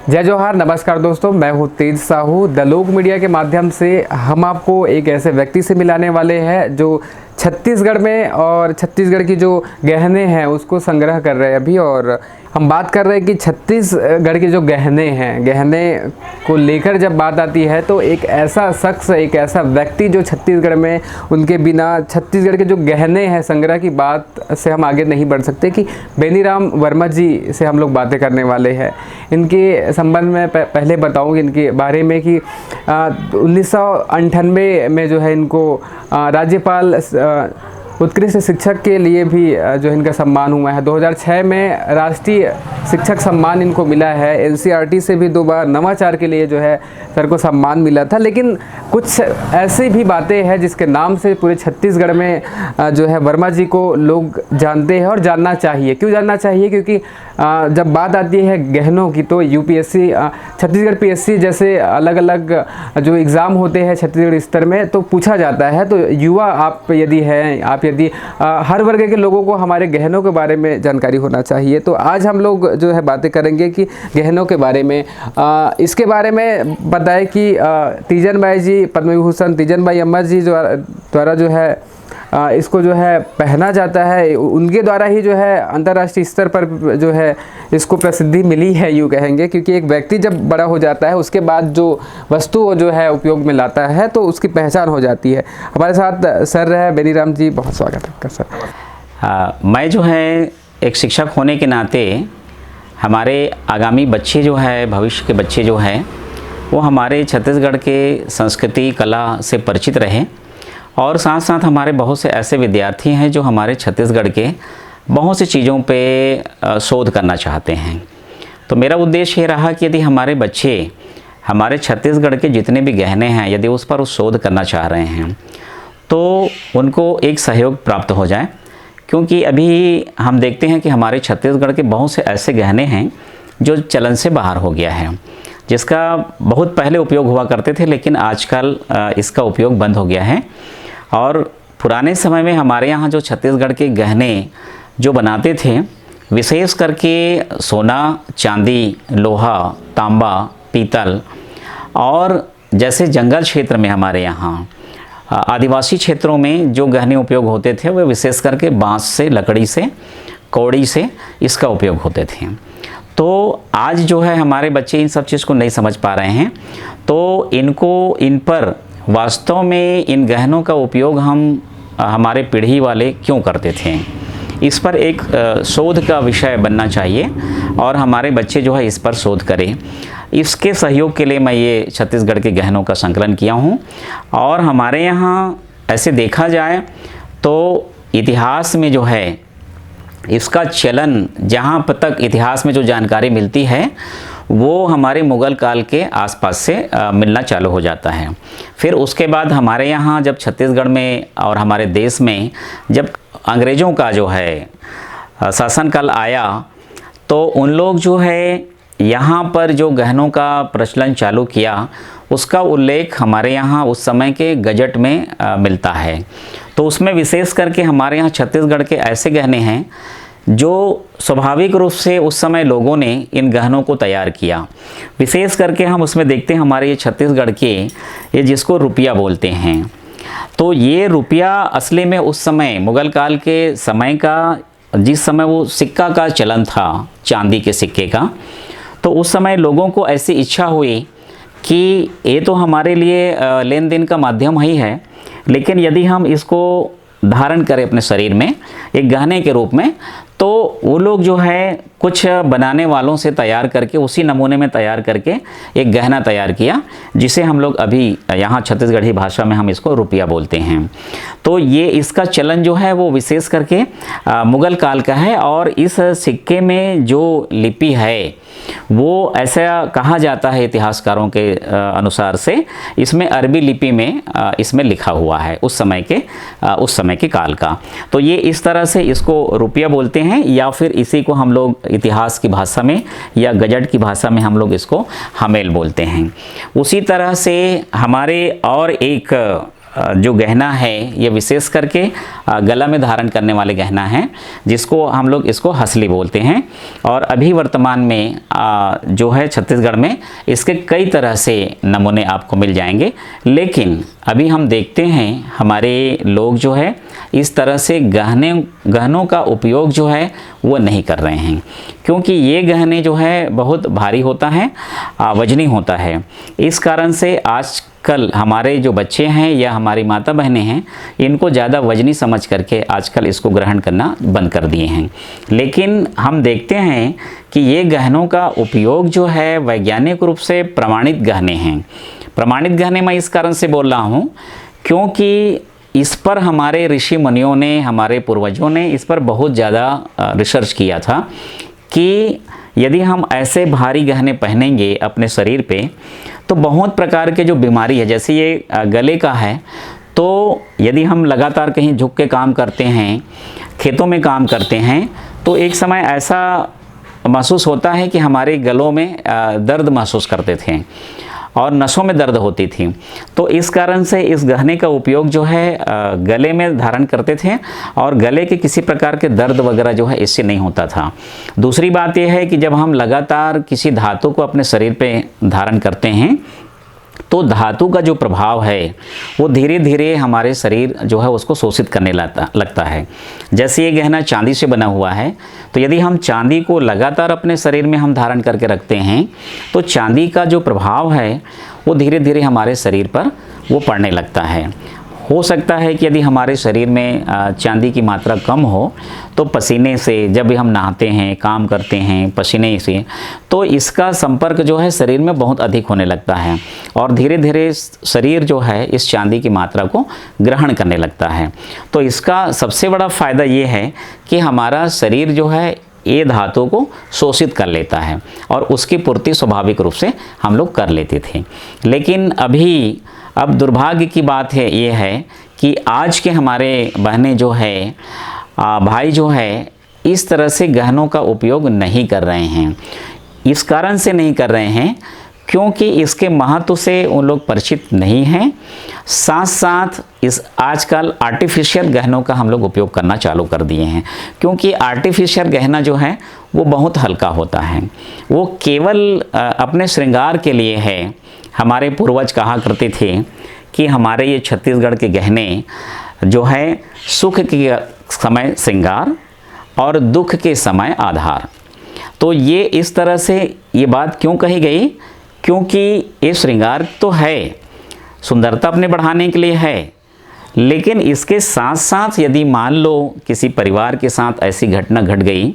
जय जोहार, नमस्कार दोस्तों, मैं हूँ तेज साहू। द लोक मीडिया के माध्यम से हम आपको एक ऐसे व्यक्ति से मिलाने वाले हैं जो छत्तीसगढ़ में और छत्तीसगढ़ की जो गहने हैं उसको संग्रह कर रहे हैं अभी। और हम बात कर रहे हैं कि छत्तीसगढ़ के जो गहने हैं, गहने को लेकर जब बात आती है तो एक ऐसा शख्स, एक ऐसा व्यक्ति जो छत्तीसगढ़ में, उनके बिना छत्तीसगढ़ के जो गहने हैं संग्रह की बात से हम आगे नहीं बढ़ सकते कि बेनीराम वर्मा जी से हम लोग बातें करने वाले हैं। इनके संबंध में पहले बताऊँ इनके बारे में कि 1998 में जो है इनको राज्यपाल उत्कृष्ट शिक्षक के लिए भी जो इनका सम्मान हुआ है। 2006 में राष्ट्रीय शिक्षक सम्मान इनको मिला है। एनसीईआरटी से भी 2 बार नवाचार के लिए जो है सर को सम्मान मिला था। लेकिन कुछ ऐसी भी बातें हैं जिसके नाम से पूरे छत्तीसगढ़ में जो है वर्मा जी को लोग जानते हैं और जानना चाहिए। क्यों जानना चाहिए? क्योंकि जब बात आती है गहनों की तो यूपीएससी, छत्तीसगढ़ पीएससी जैसे अलग अलग जो एग्ज़ाम होते हैं छत्तीसगढ़ स्तर में तो पूछा जाता है। तो युवा आप यदि हैं, आप यदि हर वर्ग के लोगों को हमारे गहनों के बारे में जानकारी होना चाहिए। तो आज हम लोग जो है बातें करेंगे कि गहनों के बारे में। इसके बारे में बताएं कि तीजन भाई जी, पद्म विभूषण तीजन भाई अमर जी द्वारा जो है इसको जो है पहना जाता है, उनके द्वारा ही जो है अंतर्राष्ट्रीय स्तर पर जो है इसको प्रसिद्धि मिली है, यूँ कहेंगे। क्योंकि एक व्यक्ति जब बड़ा हो जाता है उसके बाद जो वस्तु जो है उपयोग में लाता है तो उसकी पहचान हो जाती है। हमारे साथ सर है बेनीराम जी, बहुत स्वागत है आपका सर। मैं जो है एक शिक्षक होने के नाते हमारे आगामी बच्चे जो है, भविष्य के बच्चे जो हैं वो हमारे छत्तीसगढ़ के संस्कृति कला से परिचित रहे और साथ साथ हमारे बहुत से ऐसे विद्यार्थी हैं जो हमारे छत्तीसगढ़ के बहुत सी चीज़ों पे शोध करना चाहते हैं। तो मेरा उद्देश्य ये रहा कि यदि हमारे बच्चे हमारे छत्तीसगढ़ के जितने भी गहने हैं यदि उस पर शोध करना चाह रहे हैं तो उनको एक सहयोग प्राप्त हो जाए। क्योंकि अभी हम देखते हैं कि हमारे छत्तीसगढ़ के बहुत से ऐसे गहने हैं जो चलन से बाहर हो गया है, जिसका बहुत पहले उपयोग हुआ करते थे लेकिन आजकल इसका उपयोग बंद हो गया है। और पुराने समय में हमारे यहाँ जो छत्तीसगढ़ के गहने जो बनाते थे, विशेष करके सोना, चांदी, लोहा, तांबा, पीतल और जैसे जंगल क्षेत्र में हमारे यहाँ आदिवासी क्षेत्रों में जो गहने उपयोग होते थे वे विशेष करके बाँस से, लकड़ी से, कौड़ी से इसका उपयोग होते थे। तो आज जो है हमारे बच्चे इन सब चीज़ को नहीं समझ पा रहे हैं। तो इन पर वास्तव में इन गहनों का उपयोग हमारे पीढ़ी वाले क्यों करते थे, इस पर एक शोध का विषय बनना चाहिए और हमारे बच्चे जो है इस पर शोध करें। इसके सहयोग के लिए मैं ये छत्तीसगढ़ के गहनों का संकलन किया हूँ। और हमारे यहाँ ऐसे देखा जाए तो इतिहास में जो है इसका चलन, जहाँ तक इतिहास में जो जानकारी मिलती है वो हमारे मुग़ल काल के आसपास से मिलना चालू हो जाता है। फिर उसके बाद हमारे यहाँ जब छत्तीसगढ़ में और हमारे देश में जब अंग्रेज़ों का जो है शासनकाल आया तो उन लोग जो है यहाँ पर जो गहनों का प्रचलन चालू किया उसका उल्लेख हमारे यहाँ उस समय के गजट में मिलता है। तो उसमें विशेष करके हमारे यहाँ छत्तीसगढ़ के ऐसे गहने हैं जो स्वाभाविक रूप से उस समय लोगों ने इन गहनों को तैयार किया। विशेष करके हम उसमें देखते हैं हमारे ये छत्तीसगढ़ के, ये जिसको रुपया बोलते हैं, तो ये रुपया असली में उस समय मुग़ल काल के समय का, जिस समय वो सिक्का का चलन था, चांदी के सिक्के का, तो उस समय लोगों को ऐसी इच्छा हुई कि ये तो हमारे लिए लेन देन का माध्यम ही है, लेकिन यदि हम इसको धारण करें अपने शरीर में एक गहने के रूप में, तो वो लोग जो है कुछ बनाने वालों से तैयार करके, उसी नमूने में तैयार करके एक गहना तैयार किया, जिसे हम लोग अभी यहाँ छत्तीसगढ़ी भाषा में हम इसको रुपया बोलते हैं। तो ये इसका चलन जो है वो विशेष करके मुग़ल काल का है। और इस सिक्के में जो लिपि है वो ऐसा कहा जाता है इतिहासकारों के अनुसार से, इसमें अरबी लिपि में इसमें लिखा हुआ है उस समय के काल का। तो ये इस तरह से इसको रुपया बोलते हैं, या फिर इसी को हम लोग इतिहास की भाषा में या गजट की भाषा में हम लोग इसको हमेल बोलते हैं। उसी तरह से हमारे और एक जो गहना है ये विशेष करके गला में धारण करने वाले गहना है, जिसको हम लोग इसको हसली बोलते हैं। और अभी वर्तमान में जो है छत्तीसगढ़ में इसके कई तरह से नमूने आपको मिल जाएंगे, लेकिन अभी हम देखते हैं हमारे लोग जो है इस तरह से गहनों का उपयोग जो है वो नहीं कर रहे हैं, क्योंकि ये गहने जो है बहुत भारी होता है, वजनी होता है। इस कारण से आजकल हमारे जो बच्चे हैं या हमारी माता बहनें हैं, इनको ज़्यादा वजनी समझ करके आजकल इसको ग्रहण करना बंद कर दिए हैं। लेकिन हम देखते हैं कि ये गहनों का उपयोग जो है वैज्ञानिक रूप से प्रमाणित गहने हैं। प्रमाणित गहने मैं इस कारण से बोल रहा हूँ क्योंकि इस पर हमारे ऋषि मुनियों ने, हमारे पूर्वजों ने इस पर बहुत ज़्यादा रिसर्च किया था कि यदि हम ऐसे भारी गहने पहनेंगे अपने शरीर पे तो बहुत प्रकार के जो बीमारी है, जैसे ये गले का है, तो यदि हम लगातार कहीं झुक के काम करते हैं, खेतों में काम करते हैं, तो एक समय ऐसा महसूस होता है कि हमारे गलों में दर्द महसूस करते थे और नसों में दर्द होती थी। तो इस कारण से इस गहने का उपयोग जो है गले में धारण करते थे और गले के किसी प्रकार के दर्द वगैरह जो है इससे नहीं होता था। दूसरी बात यह है कि जब हम लगातार किसी धातु को अपने शरीर पे धारण करते हैं तो धातु का जो प्रभाव है वो धीरे धीरे हमारे शरीर जो है उसको शोषित करने लगता है। जैसे ये गहना चांदी से बना हुआ है, तो यदि हम चांदी को लगातार अपने शरीर में हम धारण करके रखते हैं तो चांदी का जो प्रभाव है वो धीरे धीरे हमारे शरीर पर वो पड़ने लगता है। हो सकता है कि यदि हमारे शरीर में चांदी की मात्रा कम हो तो पसीने से, जब भी हम नहाते हैं, काम करते हैं पसीने से, तो इसका संपर्क जो है शरीर में बहुत अधिक होने लगता है और धीरे धीरे शरीर जो है इस चांदी की मात्रा को ग्रहण करने लगता है। तो इसका सबसे बड़ा फ़ायदा ये है कि हमारा शरीर जो है ये धातु को शोषित कर लेता है और उसकी पूर्ति स्वाभाविक रूप से हम लोग कर लेते थे। लेकिन अब दुर्भाग्य की बात है ये है कि आज के हमारे बहनें जो है, भाई जो है, इस तरह से गहनों का उपयोग नहीं कर रहे हैं। इस कारण से नहीं कर रहे हैं क्योंकि इसके महत्व से उन लोग परिचित नहीं हैं। साथ साथ इस आजकल आर्टिफिशियल गहनों का हम लोग उपयोग करना चालू कर दिए हैं, क्योंकि आर्टिफिशियल गहना जो है वो बहुत हल्का होता है, वो केवल अपने श्रृंगार के लिए है। हमारे पूर्वज कहा करते थे कि हमारे ये छत्तीसगढ़ के गहने जो है सुख के समय श्रृंगार और दुख के समय आधार। तो ये इस तरह से ये बात क्यों कही गई, क्योंकि ये श्रृंगार तो है, सुंदरता अपने बढ़ाने के लिए है, लेकिन इसके साथ साथ यदि मान लो किसी परिवार के साथ ऐसी घटना घट गई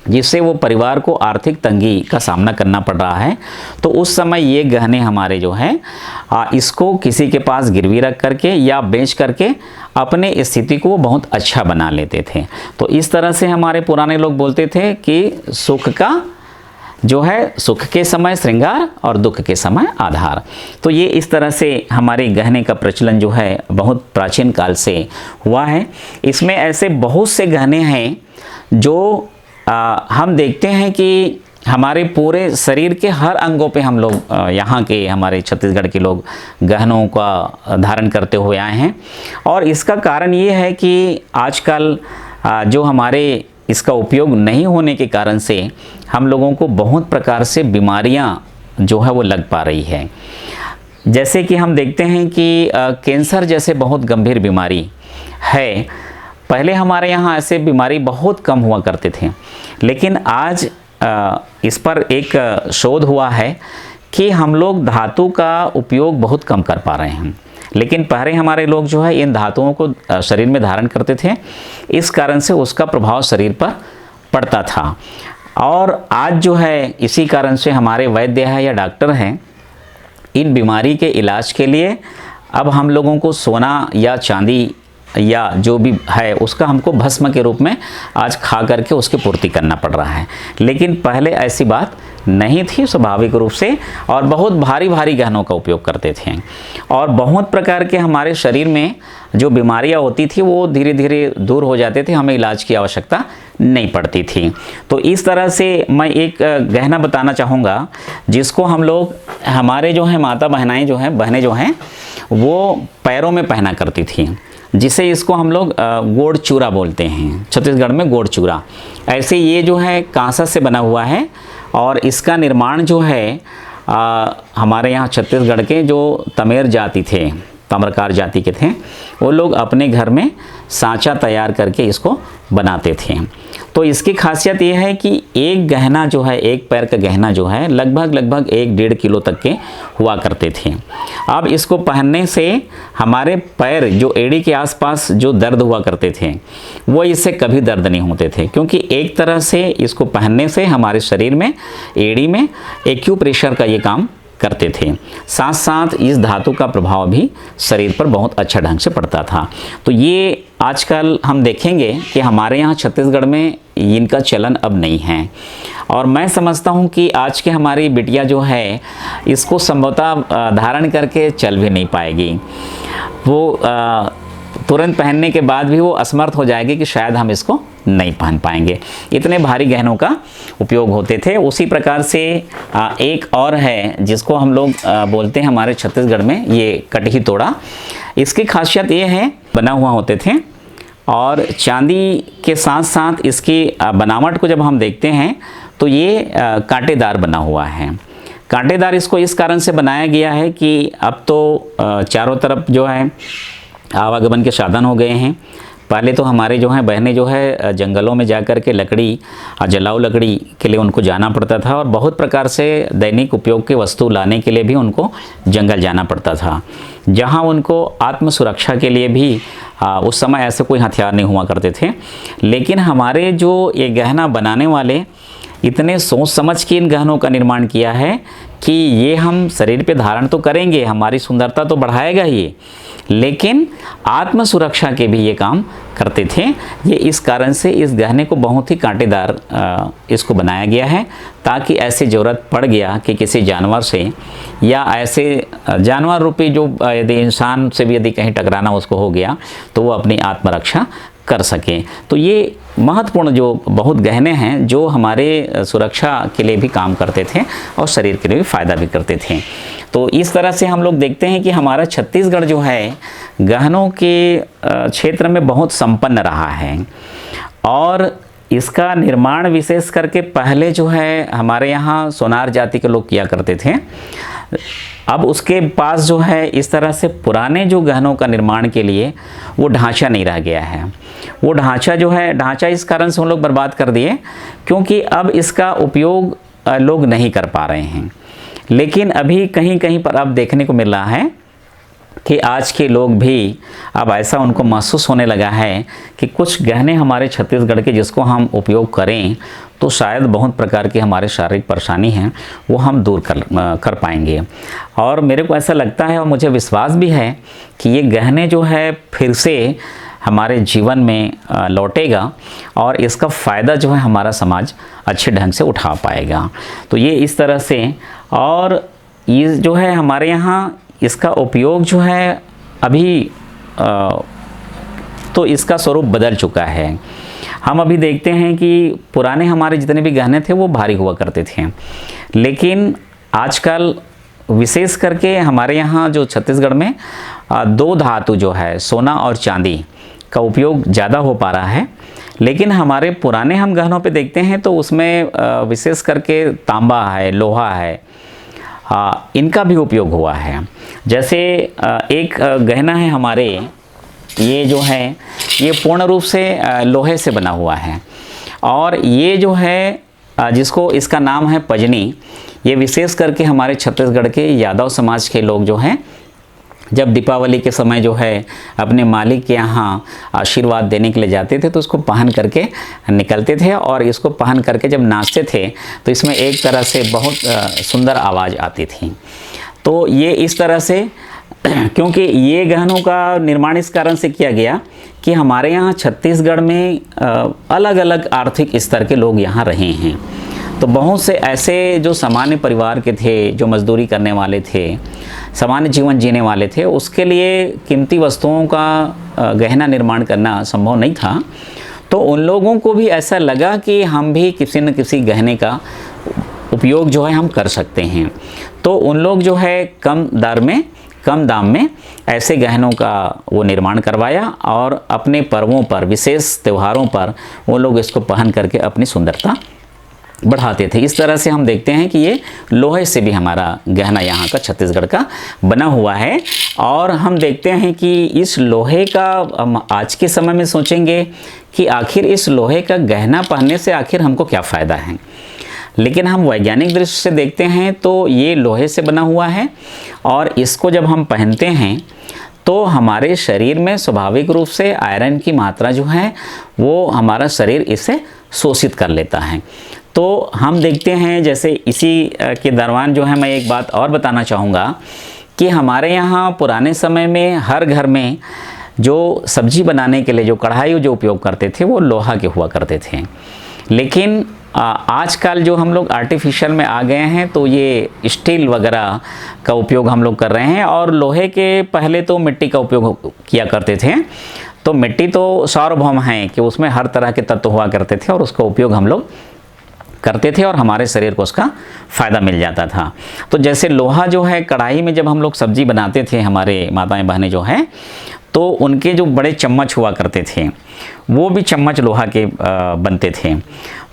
जिससे वो परिवार को आर्थिक तंगी का सामना करना पड़ रहा है, तो उस समय ये गहने हमारे जो हैं इसको किसी के पास गिरवी रख करके या बेच करके अपने स्थिति को बहुत अच्छा बना लेते थे। तो इस तरह से हमारे पुराने लोग बोलते थे कि सुख का जो है, सुख के समय श्रृंगार और दुख के समय आधार। तो ये इस तरह से हमारे गहने का प्रचलन जो है बहुत प्राचीन काल से हुआ है। इसमें ऐसे बहुत से गहने हैं जो हम देखते हैं कि हमारे पूरे शरीर के हर अंगों पे हम लोग यहाँ के हमारे छत्तीसगढ़ के लोग गहनों का धारण करते हुए आए हैं। और इसका कारण ये है कि आजकल जो हमारे इसका उपयोग नहीं होने के कारण से हम लोगों को बहुत प्रकार से बीमारियाँ जो है वो लग पा रही है। जैसे कि हम देखते हैं कि कैंसर जैसे बहुत गंभीर बीमारी है। पहले हमारे यहाँ ऐसे बीमारी बहुत कम हुआ करते थे, लेकिन आज इस पर एक शोध हुआ है कि हम लोग धातु का उपयोग बहुत कम कर पा रहे हैं। लेकिन पहले हमारे लोग जो है इन धातुओं को शरीर में धारण करते थे, इस कारण से उसका प्रभाव शरीर पर पड़ता था। और आज जो है इसी कारण से हमारे वैद्य है या डॉक्टर हैं, इन बीमारी के इलाज के लिए अब हम लोगों को सोना या चांदी या जो भी है उसका हमको भस्म के रूप में आज खा करके उसकी पूर्ति करना पड़ रहा है। लेकिन पहले ऐसी बात नहीं थी, स्वाभाविक रूप से, और बहुत भारी भारी गहनों का उपयोग करते थे और बहुत प्रकार के हमारे शरीर में जो बीमारियां होती थी वो धीरे धीरे दूर हो जाते थे, हमें इलाज की आवश्यकता नहीं पड़ती थी। तो इस तरह से मैं एक गहना बताना चाहूँगा जिसको हम लोग, हमारे जो हैं माता बहनें जो हैं वो पैरों में पहना करती थी, जिसे इसको हम लोग गोड़ चूरा बोलते हैं, छत्तीसगढ़ में गोड़ चूरा। ऐसे ये जो है कांसा से बना हुआ है और इसका निर्माण जो है हमारे यहाँ छत्तीसगढ़ के जो तमेर जाति थे, तमरकार जाति के थे, वो लोग अपने घर में सांचा तैयार करके इसको बनाते थे। तो इसकी खासियत ये है कि एक गहना जो है, एक पैर का गहना जो है लगभग 1-1.5 किलो तक के हुआ करते थे। अब इसको पहनने से हमारे पैर जो एड़ी के आसपास जो दर्द हुआ करते थे वो इससे कभी दर्द नहीं होते थे, क्योंकि एक तरह से इसको पहनने से हमारे शरीर में एड़ी में एक्यूप्रेशर का ये काम करते थे। साथ साथ इस धातु का प्रभाव भी शरीर पर बहुत अच्छा ढंग से पड़ता था। तो ये आजकल हम देखेंगे कि हमारे यहाँ छत्तीसगढ़ में इनका चलन अब नहीं है, और मैं समझता हूँ कि आज के हमारी बिटिया जो है इसको संभवतः धारण करके चल भी नहीं पाएगी। वो तुरंत पहनने के बाद भी वो असमर्थ हो जाएगी कि शायद हम इसको नहीं पहन पाएंगे, इतने भारी गहनों का उपयोग होते थे। उसी प्रकार से एक और है जिसको हम लोग बोलते हैं हमारे छत्तीसगढ़ में, ये कटही तोड़ा। इसकी खासियत ये है बना हुआ होते थे, और चांदी के साथ साथ इसकी बनावट को जब हम देखते हैं तो ये कांटेदार बना हुआ है। कांटेदार इसको इस कारण से बनाया गया है कि अब तो चारों तरफ जो है आवागमन के साधन हो गए हैं। पहले तो हमारे जो हैं बहनें जो है जंगलों में जा कर के लकड़ी, जलाऊ लकड़ी के लिए उनको जाना पड़ता था, और बहुत प्रकार से दैनिक उपयोग की वस्तु लाने के लिए भी उनको जंगल जाना पड़ता था, जहां उनको आत्म सुरक्षा के लिए भी उस समय ऐसे कोई हथियार नहीं हुआ करते थे। लेकिन हमारे जो ये गहना बनाने वाले इतने सोच समझ के इन गहनों का निर्माण किया है कि ये हम शरीर पे धारण तो करेंगे, हमारी सुंदरता तो बढ़ाएगा ही, लेकिन आत्म सुरक्षा के भी ये काम करते थे। ये इस कारण से इस गहने को बहुत ही कांटेदार इसको बनाया गया है, ताकि ऐसी ज़रूरत पड़ गया कि किसी जानवर से या ऐसे जानवर रूपी जो यदि इंसान से भी यदि कहीं टकराना उसको हो गया तो वो अपनी आत्मरक्षा कर सके। तो ये महत्वपूर्ण जो बहुत गहने हैं जो हमारे सुरक्षा के लिए भी काम करते थे और शरीर के लिए भी फ़ायदा भी करते थे। तो इस तरह से हम लोग देखते हैं कि हमारा छत्तीसगढ़ जो है गहनों के क्षेत्र में बहुत संपन्न रहा है, और इसका निर्माण विशेष करके पहले जो है हमारे यहाँ सोनार जाति के लोग किया करते थे। अब उसके पास जो है इस तरह से पुराने जो गहनों का निर्माण के लिए वो ढांचा नहीं रह गया है। वो ढांचा जो है, ढांचा इस कारण से हम लोग बर्बाद कर दिए क्योंकि अब इसका उपयोग लोग नहीं कर पा रहे हैं। लेकिन अभी कहीं कहीं पर अब देखने को मिल रहा है कि आज के लोग भी अब ऐसा उनको महसूस होने लगा है कि कुछ गहने हमारे छत्तीसगढ़ के जिसको हम उपयोग करें तो शायद बहुत प्रकार की हमारे शारीरिक परेशानी हैं वो हम दूर कर पाएंगे। और मेरे को ऐसा लगता है और मुझे विश्वास भी है कि ये गहने जो है फिर से हमारे जीवन में लौटेगा और इसका फ़ायदा जो है हमारा समाज अच्छे ढंग से उठा पाएगा। तो ये इस तरह से, और ये जो है हमारे यहाँ इसका उपयोग जो है अभी तो इसका स्वरूप बदल चुका है। हम अभी देखते हैं कि पुराने हमारे जितने भी गहने थे वो भारी हुआ करते थे, लेकिन आजकल विशेष करके हमारे यहाँ जो छत्तीसगढ़ में दो धातु जो है सोना और चांदी का उपयोग ज़्यादा हो पा रहा है। लेकिन हमारे पुराने हम गहनों पे देखते हैं तो उसमें विशेष करके तांबा है, लोहा है, इनका भी उपयोग हुआ है। जैसे एक गहना है हमारे, ये जो है ये पूर्ण रूप से लोहे से बना हुआ है, और ये जो है जिसको इसका नाम है पजनी, ये विशेष करके हमारे छत्तीसगढ़ के यादव समाज के लोग जो हैं जब दीपावली के समय जो है अपने मालिक के यहाँ आशीर्वाद देने के लिए जाते थे तो उसको पहन करके निकलते थे, और इसको पहन करके जब नाचते थे तो इसमें एक तरह से बहुत सुंदर आवाज़ आती थी। तो ये इस तरह से क्योंकि ये गहनों का निर्माण इस कारण से किया गया कि हमारे यहाँ छत्तीसगढ़ में अलग अलग आर्थिक स्तर के लोग यहाँ रहे हैं। तो बहुत से ऐसे जो सामान्य परिवार के थे, जो मजदूरी करने वाले थे, सामान्य जीवन जीने वाले थे, उसके लिए कीमती वस्तुओं का गहना निर्माण करना संभव नहीं था। तो उन लोगों को भी ऐसा लगा कि हम भी किसी न किसी गहने का उपयोग जो है हम कर सकते हैं। तो उन लोग जो है कम दर में, कम दाम में ऐसे गहनों का वो निर्माण करवाया और अपने पर्वों पर, विशेष त्योहारों पर वो लोग इसको पहन करके अपनी सुंदरता बढ़ाते थे। इस तरह से हम देखते हैं कि ये लोहे से भी हमारा गहना यहाँ का छत्तीसगढ़ का बना हुआ है। और हम देखते हैं कि इस लोहे का, हम आज के समय में सोचेंगे कि आखिर इस लोहे का गहना पहनने से आखिर हमको क्या फ़ायदा है, लेकिन हम वैज्ञानिक दृष्टि से देखते हैं तो ये लोहे से बना हुआ है और इसको जब हम पहनते हैं तो हमारे शरीर में स्वाभाविक रूप से आयरन की मात्रा जो है वो हमारा शरीर इसे शोषित कर लेता है। तो हम देखते हैं, जैसे इसी के दरमियान जो है मैं एक बात और बताना चाहूँगा कि हमारे यहाँ पुराने समय में हर घर में जो सब्जी बनाने के लिए जो कढ़ाई जो उपयोग करते थे वो लोहा के हुआ करते थे। लेकिन आजकल जो हम लोग आर्टिफिशियल में आ गए हैं तो ये स्टील वगैरह का उपयोग हम लोग कर रहे हैं। और लोहे के पहले तो मिट्टी का उपयोग किया करते थे। तो मिट्टी तो सार्वभौम है कि उसमें हर तरह के तत्व हुआ करते थे और उसका उपयोग हम लोग करते थे और हमारे शरीर को उसका फ़ायदा मिल जाता था। तो जैसे लोहा जो है, कढ़ाई में जब हम लोग सब्जी बनाते थे, हमारे माताएं बहनें जो हैं, तो उनके जो बड़े चम्मच हुआ करते थे वो भी चम्मच लोहा के बनते थे।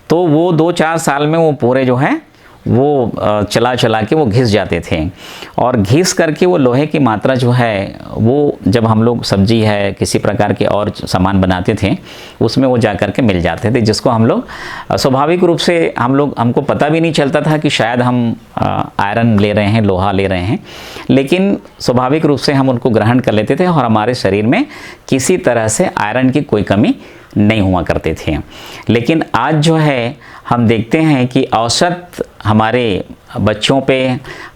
तो वो 2-4 साल में वो पूरे जो है वो चला चला के वो घिस जाते थे और घिस करके वो लोहे की मात्रा जो है वो जब हम लोग सब्जी है किसी प्रकार के और सामान बनाते थे उसमें वो जा कर के मिल जाते थे, जिसको हम लोग स्वाभाविक रूप से हमको पता भी नहीं चलता था कि शायद हम आयरन ले रहे हैं, लोहा ले रहे हैं, लेकिन स्वाभाविक रूप से हम उनको ग्रहण कर लेते थे और हमारे शरीर में किसी तरह से आयरन की कोई कमी नहीं हुआ करते थे। लेकिन आज जो है हम देखते हैं कि औसत हमारे बच्चों पे,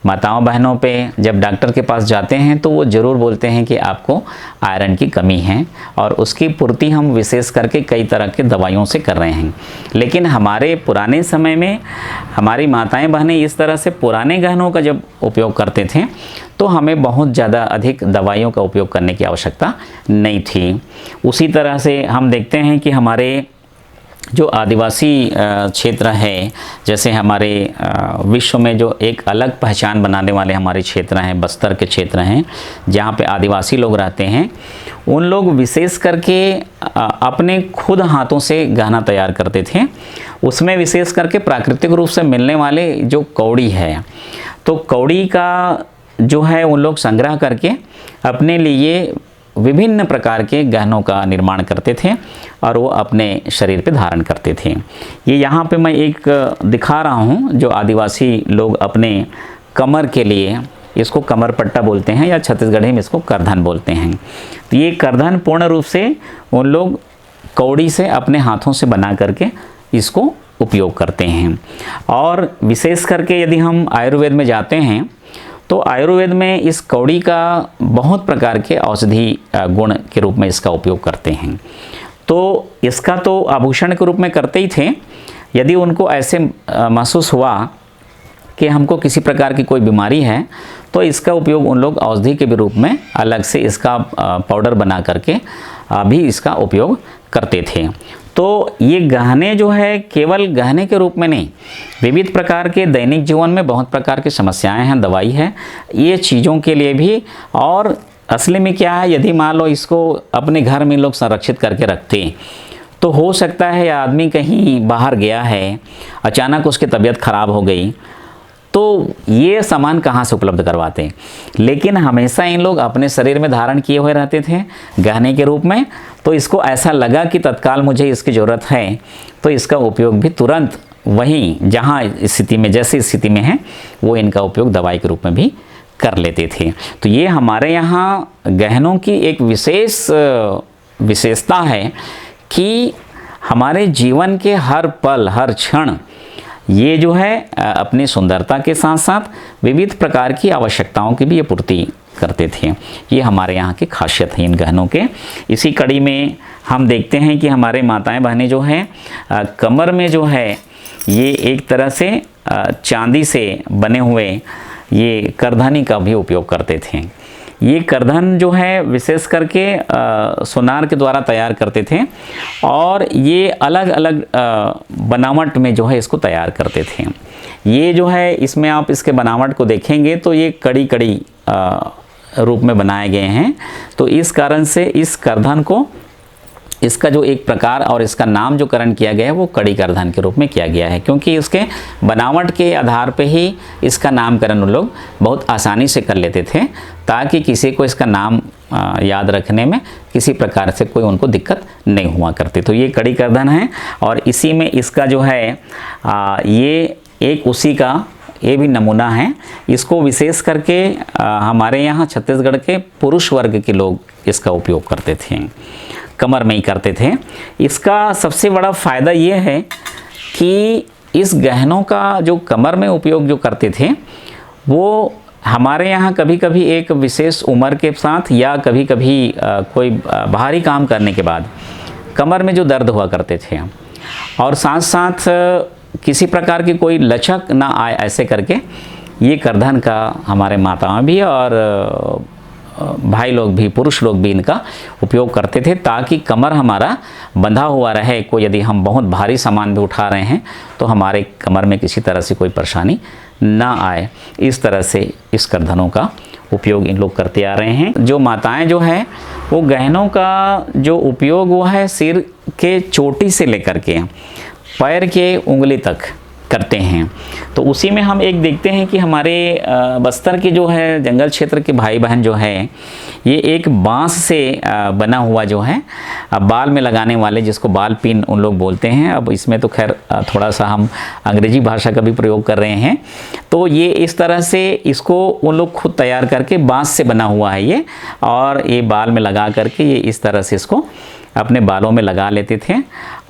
माताओं बहनों पे जब डॉक्टर के पास जाते हैं तो वो ज़रूर बोलते हैं कि आपको आयरन की कमी है और उसकी पूर्ति हम विशेष करके कई तरह के दवाइयों से कर रहे हैं। लेकिन हमारे पुराने समय में हमारी माताएं बहनें इस तरह से पुराने गहनों का जब उपयोग करते थे तो हमें बहुत ज़्यादा अधिक दवाइयों का उपयोग करने की आवश्यकता नहीं थी। उसी तरह से हम देखते हैं कि हमारे जो आदिवासी क्षेत्र है, जैसे हमारे विश्व में जो एक अलग पहचान बनाने वाले हमारे क्षेत्र हैं, बस्तर के क्षेत्र हैं जहाँ पे आदिवासी लोग रहते हैं, उन लोग विशेष करके अपने खुद हाथों से गहना तैयार करते थे। उसमें विशेष करके प्राकृतिक रूप से मिलने वाले जो कौड़ी है, तो कौड़ी का जो है उन लोग संग्रह करके अपने लिए विभिन्न प्रकार के गहनों का निर्माण करते थे और वो अपने शरीर पे धारण करते थे। ये यहाँ पे मैं एक दिखा रहा हूँ जो आदिवासी लोग अपने कमर के लिए, इसको कमर पट्टा बोलते हैं या छत्तीसगढ़ी में इसको करधन बोलते हैं। तो ये करधन पूर्ण रूप से उन लोग कौड़ी से अपने हाथों से बना करके इसको उपयोग करते हैं। और विशेष करके यदि हम आयुर्वेद में जाते हैं तो आयुर्वेद में इस कौड़ी का बहुत प्रकार के औषधि गुण के रूप में इसका उपयोग करते हैं। तो इसका तो आभूषण के रूप में करते ही थे। यदि उनको ऐसे महसूस हुआ कि हमको किसी प्रकार की कोई बीमारी है तो इसका उपयोग उन लोग औषधि के भी रूप में अलग से इसका पाउडर बना करके भी इसका उपयोग करते थे। तो ये गहने जो है केवल गहने के रूप में नहीं, विविध प्रकार के दैनिक जीवन में बहुत प्रकार की समस्याएं हैं, दवाई है, ये चीज़ों के लिए भी। और असली में क्या है, यदि मान लो इसको अपने घर में लोग संरक्षित करके रखते तो हो सकता है आदमी कहीं बाहर गया है, अचानक उसकी तबीयत खराब हो गई, तो ये सामान कहाँ से उपलब्ध करवाते। लेकिन हमेशा इन लोग अपने शरीर में धारण किए हुए रहते थे गहने के रूप में। तो इसको ऐसा लगा कि तत्काल मुझे इसकी ज़रूरत है तो इसका उपयोग भी तुरंत वहीं जहाँ स्थिति में, जैसी स्थिति में है, वो इनका उपयोग दवाई के रूप में भी कर लेते थे। तो ये हमारे यहाँ गहनों की एक विशेषता है कि हमारे जीवन के हर पल, हर क्षण ये जो है अपनी सुंदरता के साथ साथ विविध प्रकार की आवश्यकताओं की भी ये पूर्ति करते थे। ये हमारे यहाँ की खासियत है इन गहनों के। इसी कड़ी में हम देखते हैं कि हमारे माताएं बहनें जो हैं कमर में जो है ये एक तरह से चांदी से बने हुए ये करधनी का भी उपयोग करते थे। ये करधन जो है विशेष करके सोनार के द्वारा तैयार करते थे और ये अलग अलग बनावट में जो है इसको तैयार करते थे। ये जो है इसमें आप इसके बनावट को देखेंगे तो ये कड़ी कड़ी रूप में बनाए गए हैं। तो इस कारण से इस करधन को, इसका जो एक प्रकार और इसका नाम जो करण किया गया है वो कड़ी करधन के रूप में किया गया है, क्योंकि इसके बनावट के आधार पे ही इसका नामकरण उन लोग बहुत आसानी से कर लेते थे, ताकि किसी को इसका नाम याद रखने में किसी प्रकार से कोई उनको दिक्कत नहीं हुआ करती। तो ये कड़ी करधन है, और इसी में इसका जो है ये एक उसी का ये भी नमूना है। इसको विशेष करके हमारे यहाँ छत्तीसगढ़ के पुरुष वर्ग के लोग इसका उपयोग करते थे, कमर में ही करते थे। इसका सबसे बड़ा फ़ायदा ये है कि इस गहनों का जो कमर में उपयोग जो करते थे वो हमारे यहाँ कभी कभी एक विशेष उम्र के साथ या कभी कभी कोई भारी काम करने के बाद कमर में जो दर्द हुआ करते थे, और साथ साथ किसी प्रकार की कोई लचक ना आए, ऐसे करके ये करधन का हमारे माताएं भी और भाई लोग भी, पुरुष लोग भी इनका उपयोग करते थे, ताकि कमर हमारा बंधा हुआ रहे। कोई यदि हम बहुत भारी सामान भी उठा रहे हैं तो हमारे कमर में किसी तरह से कोई परेशानी ना आए। इस तरह से इस करधनों का उपयोग इन लोग करते आ रहे हैं। जो माताएं जो है वो गहनों का जो उपयोग वो है सिर के चोटी से लेकर के पैर के उंगली तक करते हैं। तो उसी में हम एक देखते हैं कि हमारे बस्तर के जो है जंगल क्षेत्र के भाई बहन जो है, ये एक बांस से बना हुआ जो है बाल में लगाने वाले, जिसको बाल पिन उन लोग बोलते हैं। अब इसमें तो खैर थोड़ा सा हम अंग्रेजी भाषा का भी प्रयोग कर रहे हैं। तो ये इस तरह से इसको उन लोग खुद तैयार करके बांस से बना हुआ है ये, और ये बाल में लगा करके ये इस तरह से इसको अपने बालों में लगा लेते थे,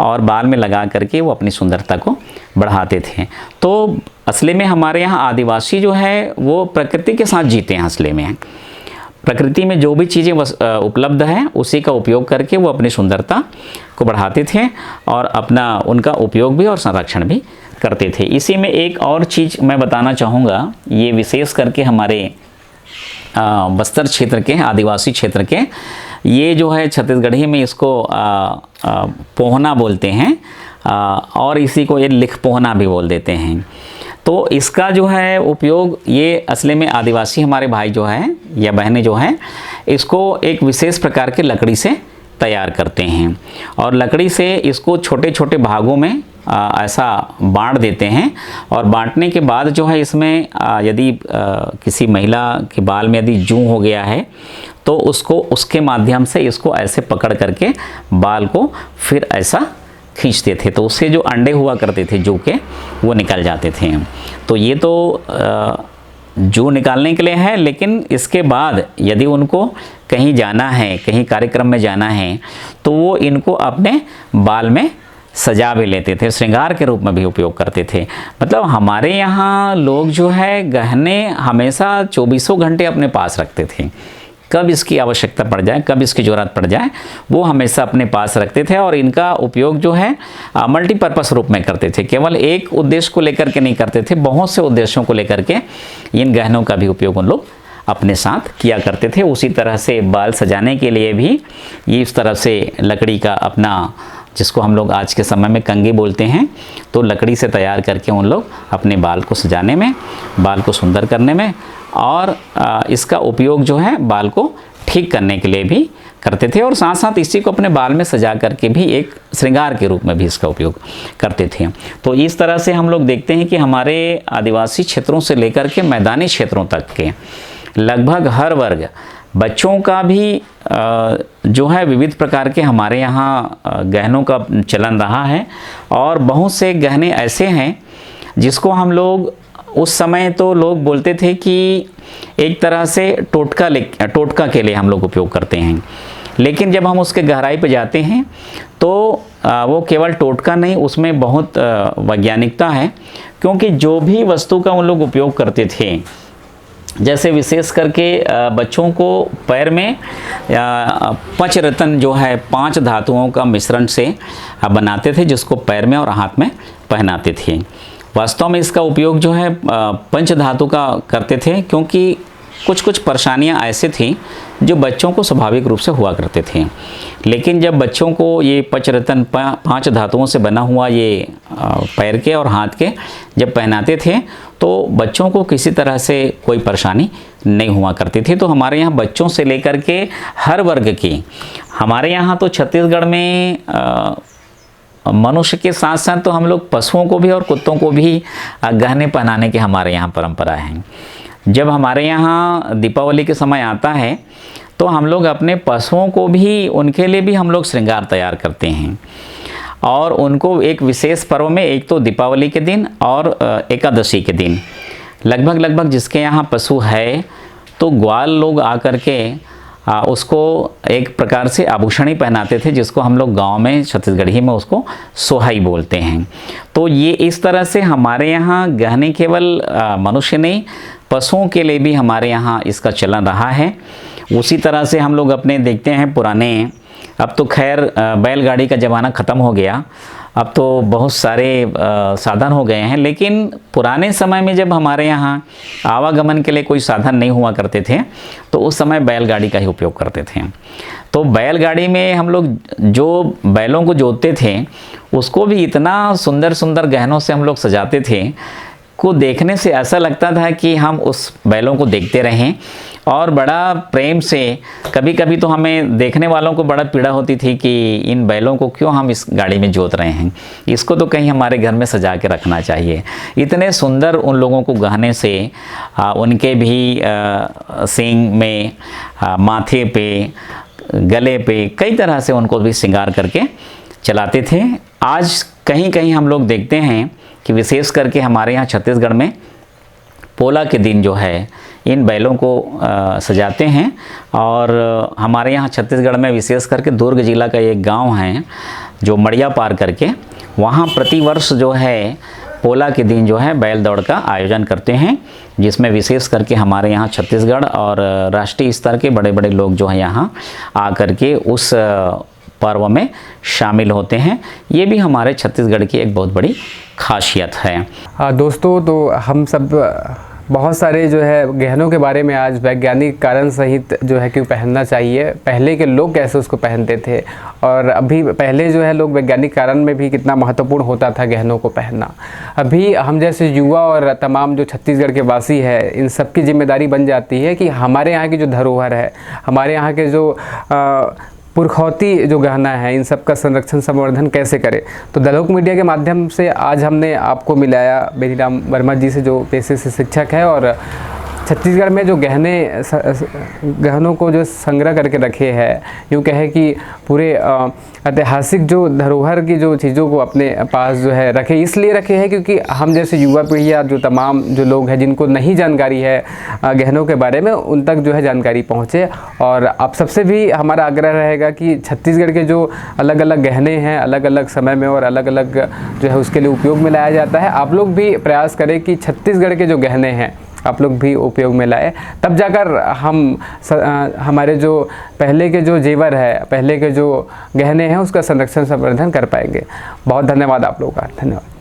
और बाल में लगा करके वो अपनी सुंदरता को बढ़ाते थे। तो असली में हमारे यहाँ आदिवासी जो है वो प्रकृति के साथ जीते हैं। असली में प्रकृति में जो भी चीज़ें उपलब्ध हैं उसी का उपयोग करके वो अपनी सुंदरता को बढ़ाते थे, और अपना उनका उपयोग भी और संरक्षण भी करते थे। इसी में एक और चीज़ मैं बताना चाहूँगा, ये विशेष करके हमारे बस्तर क्षेत्र के, आदिवासी क्षेत्र के, ये जो है छत्तीसगढ़ी में इसको पोहना बोलते हैं, और इसी को ये लिख पोहना भी बोल देते हैं। तो इसका जो है उपयोग ये असली में आदिवासी हमारे भाई जो हैं या बहनें जो हैं इसको एक विशेष प्रकार के लकड़ी से तैयार करते हैं, और लकड़ी से इसको छोटे छोटे भागों में ऐसा बांट देते हैं। और बांटने के बाद जो है इसमें यदि किसी महिला के बाल में यदि जूं हो गया है तो उसको उसके माध्यम से इसको ऐसे पकड़ करके बाल को फिर ऐसा खींचते थे, तो उससे जो अंडे हुआ करते थे जू के वो निकल जाते थे। तो ये तो जू निकालने के लिए है, लेकिन इसके बाद यदि उनको कहीं जाना है, कहीं कार्यक्रम में जाना है, तो वो इनको अपने बाल में सजा भी लेते थे, श्रृंगार के रूप में भी उपयोग करते थे। मतलब हमारे यहाँ लोग जो है गहने हमेशा 24 घंटे अपने पास रखते थे। कब इसकी आवश्यकता पड़ जाए, कब इसकी ज़रूरत पड़ जाए, वो हमेशा अपने पास रखते थे, और इनका उपयोग जो है मल्टीपर्पस रूप में करते थे। केवल एक उद्देश्य को लेकर के नहीं करते थे, बहुत से उद्देश्यों को लेकर के इन गहनों का भी उपयोग उन लोग अपने साथ किया करते थे। उसी तरह से बाल सजाने के लिए भी ये इस तरह से लकड़ी का अपना, जिसको हम लोग आज के समय में कंघी बोलते हैं, तो लकड़ी से तैयार करके उन लोग अपने बाल को सजाने में, बाल को सुंदर करने में, और इसका उपयोग जो है बाल को ठीक करने के लिए भी करते थे, और साथ साथ इसी को अपने बाल में सजा करके भी एक श्रृंगार के रूप में भी इसका उपयोग करते थे। तो इस तरह से हम लोग देखते हैं कि हमारे आदिवासी क्षेत्रों से लेकर के मैदानी क्षेत्रों तक के लगभग हर वर्ग, बच्चों का भी जो है विविध प्रकार के हमारे यहाँ गहनों का चलन रहा है। और बहुत से गहने ऐसे हैं जिसको हम लोग उस समय तो लोग बोलते थे कि एक तरह से टोटका के लिए हम लोग उपयोग करते हैं, लेकिन जब हम उसके गहराई पे जाते हैं तो वो केवल टोटका नहीं, उसमें बहुत वैज्ञानिकता है। क्योंकि जो भी वस्तु का उन लोग उपयोग करते थे, जैसे विशेष करके बच्चों को पैर में पंचरत्न जो है 5 धातुओं का मिश्रण से बनाते थे, जिसको पैर में और हाथ में पहनाते थे। वास्तव में इसका उपयोग जो है पंच धातु का करते थे, क्योंकि कुछ कुछ परेशानियां ऐसे थी जो बच्चों को स्वाभाविक रूप से हुआ करते थे। लेकिन जब बच्चों को ये पंचरत्न 5 धातुओं से बना हुआ ये पैर के और हाथ के जब पहनाते थे तो बच्चों को किसी तरह से कोई परेशानी नहीं हुआ करती थी। तो हमारे यहाँ बच्चों से लेकर के हर वर्ग की, हमारे यहाँ तो छत्तीसगढ़ में मनुष्य के साथ साथ तो हम लोग पशुओं को भी और कुत्तों को भी गहने पहनाने की हमारे यहाँ परंपरा है। जब हमारे यहाँ दीपावली के समय आता है तो हम लोग अपने पशुओं को भी, उनके लिए भी हम लोग श्रृंगार तैयार करते हैं और उनको एक विशेष पर्व में, एक तो दीपावली के दिन और एकादशी के दिन लगभग जिसके यहाँ पशु है तो ग्वाल लोग आकर के उसको एक प्रकार से आभूषण ही पहनाते थे, जिसको हम लोग गांव में छत्तीसगढ़ी में उसको सोहाई बोलते हैं। तो ये इस तरह से हमारे यहाँ गहने केवल मनुष्य नहीं, पशुओं के लिए भी हमारे यहाँ इसका चलन रहा है। उसी तरह से हम लोग अपने देखते हैं पुराने, अब तो खैर बैलगाड़ी का ज़माना ख़त्म हो गया, अब तो बहुत सारे साधन हो गए हैं, लेकिन पुराने समय में जब हमारे यहाँ आवागमन के लिए कोई साधन नहीं हुआ करते थे तो उस समय बैलगाड़ी का ही उपयोग करते थे। तो बैलगाड़ी में हम लोग जो बैलों को जोतते थे उसको भी इतना सुंदर सुंदर गहनों से हम लोग सजाते थे को देखने से ऐसा लगता था कि हम उस बैलों को देखते रहें और बड़ा प्रेम से, कभी कभी तो हमें देखने वालों को बड़ा पीड़ा होती थी कि इन बैलों को क्यों हम इस गाड़ी में जोत रहे हैं, इसको तो कहीं हमारे घर में सजा के रखना चाहिए। इतने सुंदर उन लोगों को गहने से उनके भी सींग में, माथे पे, गले पे कई तरह से उनको भी श्रृंगार करके चलाते थे। आज कहीं कहीं हम लोग देखते हैं कि विशेष करके हमारे यहाँ छत्तीसगढ़ में पोला के दिन जो है इन बैलों को सजाते हैं। और हमारे यहाँ छत्तीसगढ़ में विशेष करके दुर्ग जिला का एक गांव है जो मड़िया पार करके, वहाँ प्रतिवर्ष जो है पोला के दिन जो है बैल दौड़ का आयोजन करते हैं, जिसमें विशेष करके हमारे यहाँ छत्तीसगढ़ और राष्ट्रीय स्तर के बड़े बड़े लोग जो हैं यहाँ आकर के उस पर्व में शामिल होते हैं। ये भी हमारे छत्तीसगढ़ की एक बहुत बड़ी खासियत है। दोस्तों, तो हम सब बहुत सारे जो है गहनों के बारे में आज वैज्ञानिक कारण सहित जो है क्यों पहनना चाहिए, पहले के लोग कैसे उसको पहनते थे और अभी पहले जो है लोग वैज्ञानिक कारण में भी कितना महत्वपूर्ण होता था गहनों को पहनना। अभी हम जैसे युवा और तमाम जो छत्तीसगढ़ के वासी है, इन सब की जिम्मेदारी बन जाती है कि हमारे यहाँ की जो धरोहर है, हमारे यहाँ के जो पुरखौती जो गहना है, इन सब का संरक्षण संवर्धन कैसे करें। तो दलोक मीडिया के माध्यम से आज हमने आपको मिलाया बेनीराम वर्मा जी से, जो पेशे से शिक्षक है और छत्तीसगढ़ में जो गहनों को जो संग्रह करके रखे हैं, यूँ कहे कि पूरे ऐतिहासिक जो धरोहर की जो चीज़ों को अपने पास जो है रखे, इसलिए रखे हैं क्योंकि हम जैसे युवा पीढ़ी या जो तमाम जो लोग हैं जिनको नहीं जानकारी है गहनों के बारे में, उन तक जो है जानकारी पहुँचे। और आप सबसे भी हमारा आग्रह रहेगा कि छत्तीसगढ़ के जो अलग अलग गहने हैं, अलग अलग समय में और अलग अलग जो है उसके लिए उपयोग में लाया जाता है, आप लोग भी प्रयास करें कि छत्तीसगढ़ के जो गहने हैं आप लोग भी उपयोग में लाए, तब जाकर हम हमारे जो पहले के जो जेवर है, पहले के जो गहने हैं उसका संरक्षण संवर्धन कर पाएंगे। बहुत धन्यवाद आप लोगों का। धन्यवाद।